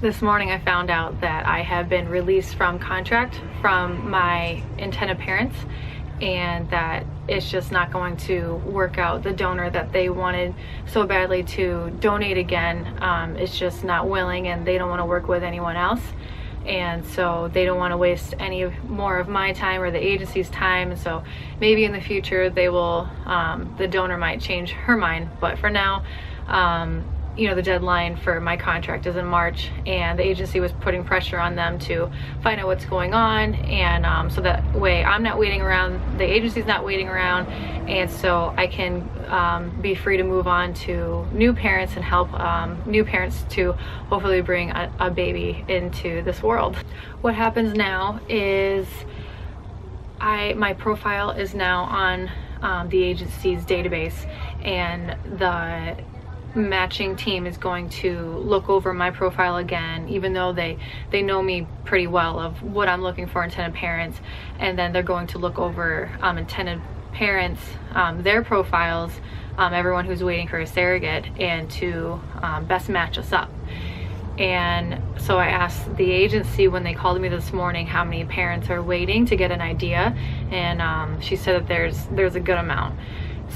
This morning I found out that I have been released from contract from my intended parents, and that it's just not going to work out. The donor that they wanted so badly to donate again is just not willing, and they don't want to work with anyone else. And so they don't want to waste any more of my time or the agency's time. And so maybe in the future they will, the donor might change her mind. But for now, you know, the deadline for my contract is in March, and the agency was putting pressure on them to find out what's going on, and so that way I'm not waiting around, the agency's not waiting around, and so I can be free to move on to new parents and help new parents to hopefully bring a baby into this world. What happens now is my profile is now on the agency's database, and the matching team is going to look over my profile again, even though they know me pretty well of what I'm looking for intended parents, and then they're going to look over intended parents, their profiles, everyone who's waiting for a surrogate, and to best match us up. And so I asked the agency when they called me this morning how many parents are waiting to get an idea, and she said that there's a good amount.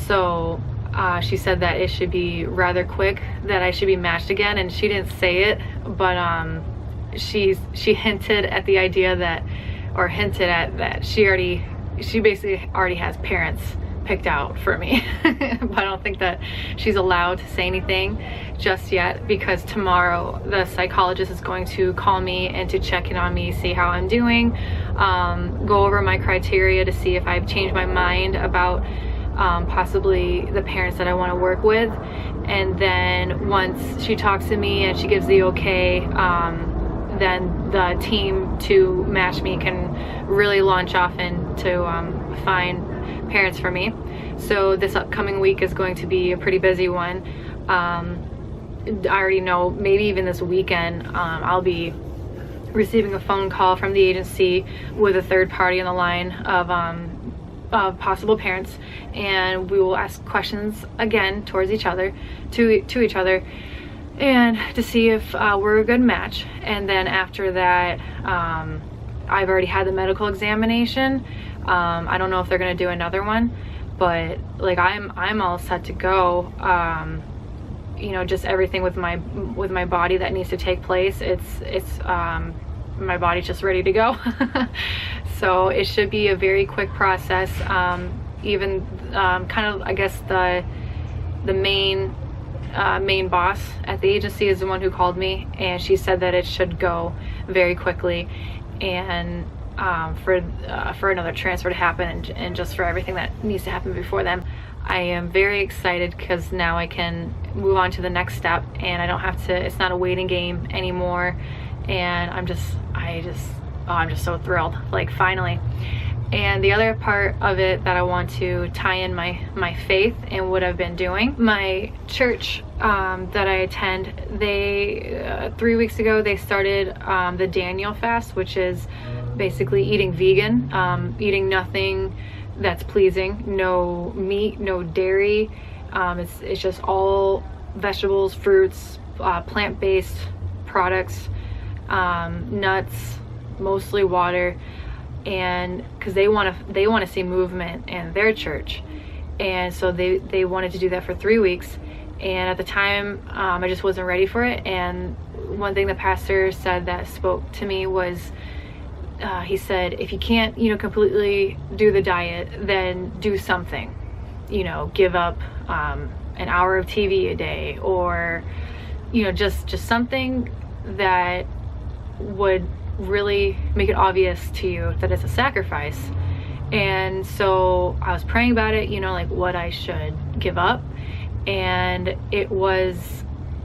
So she said that it should be rather quick, that I should be matched again, and she didn't say it, but she hinted at the idea that, or hinted at that she basically already has parents picked out for me. But I don't think that she's allowed to say anything just yet, because tomorrow the psychologist is going to call me and to check in on me, see how I'm doing, go over my criteria to see if I've changed my mind about possibly the parents that I want to work with. And then once she talks to me and she gives the okay, then the team to match me can really launch off into find parents for me. So this upcoming week is going to be a pretty busy one. I already know maybe even this weekend I'll be receiving a phone call from the agency with a third party on the line of possible parents, and we will ask questions again towards each other, to each other, and to see if we're a good match. And then after that, I've already had the medical examination. I don't know if they're gonna do another one, but like I'm all set to go. You know, just everything with my body that needs to take place, it's my body's just ready to go. So it should be a very quick process. Even kind of, I guess the main boss at the agency is the one who called me, and she said that it should go very quickly, and for another transfer to happen, and just for everything that needs to happen before then. I am very excited because now I can move on to the next step, and I don't have to, it's not a waiting game anymore, and I'm just so thrilled, like finally. And the other part of it that I want to tie in my faith and what I've been doing. My church that I attend, they 3 weeks ago they started the Daniel fast, which is basically eating vegan, eating nothing that's pleasing, no meat, no dairy. It's just all vegetables, fruits, plant-based products, nuts, mostly water. And because they want to see movement in their church, and so they wanted to do that for 3 weeks. And at the time, I just wasn't ready for it. And one thing the pastor said that spoke to me was, he said, if you can't, you know, completely do the diet, then do something. You know, give up an hour of TV a day, or you know, just something that would really make it obvious to you that it's a sacrifice. And so I was praying about it, you know, like what I should give up, and it was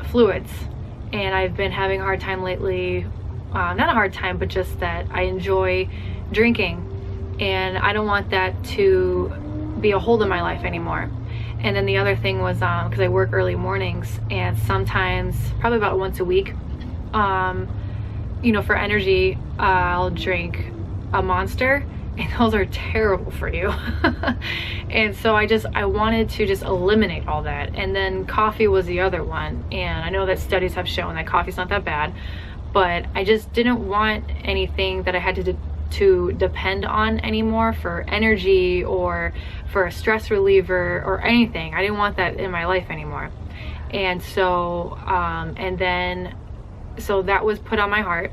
fluids. And I've been having a hard time lately, not a hard time, but just that I enjoy drinking, and I don't want that to be a hold in my life anymore. And then the other thing was, because I work early mornings, and sometimes, probably about once a week, you know, for energy, I'll drink a Monster, and those are terrible for you. And so I wanted to just eliminate all that. And then coffee was the other one, and I know that studies have shown that coffee's not that bad, but I just didn't want anything that I had to depend on anymore for energy or for a stress reliever or anything. I didn't want that in my life anymore. And so so that was put on my heart.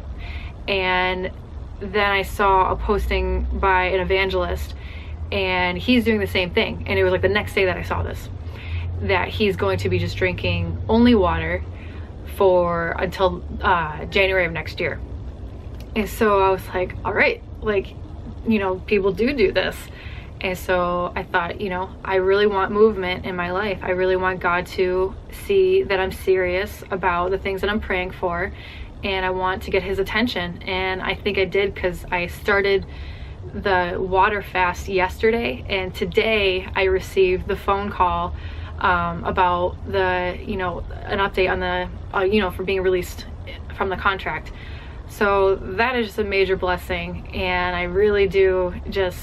And then I saw a posting by an evangelist, and he's doing the same thing. And it was like the next day that I saw this, that he's going to be just drinking only water for until January of next year. And so I was like, all right, like, you know, people do this. And so I thought, you know, I really want movement in my life. I really want God to see that I'm serious about the things that I'm praying for, and I want to get his attention. And I think I did, because I started the water fast yesterday, and today I received the phone call about the, you know, an update on the, you know, for being released from the contract. So that is just a major blessing, and I really do just,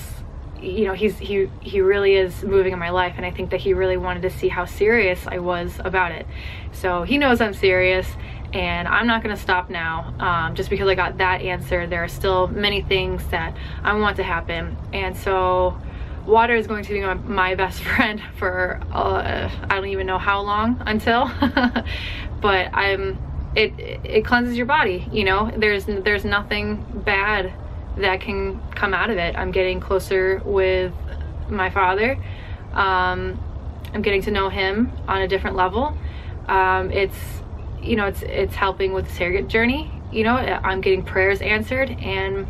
you know, he really is moving in my life, and I think that he really wanted to see how serious I was about it. So he knows I'm serious, and I'm not going to stop now just because I got that answer. There are still many things that I want to happen, and so water is going to be my best friend for I don't even know how long until but it cleanses your body, you know. There's nothing bad that can come out of it. I'm getting closer with my father. I'm getting to know him on a different level. It's, you know, it's helping with the surrogate journey. You know, I'm getting prayers answered, and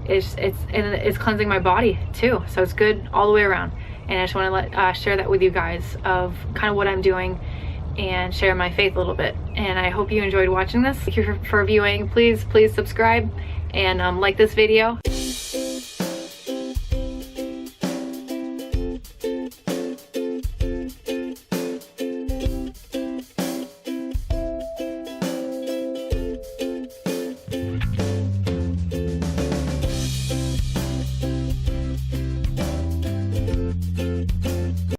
it's cleansing my body too. So it's good all the way around. And I just want to share that with you guys of kind of what I'm doing and share my faith a little bit. And I hope you enjoyed watching this. Thank you for viewing. Please subscribe and like this video.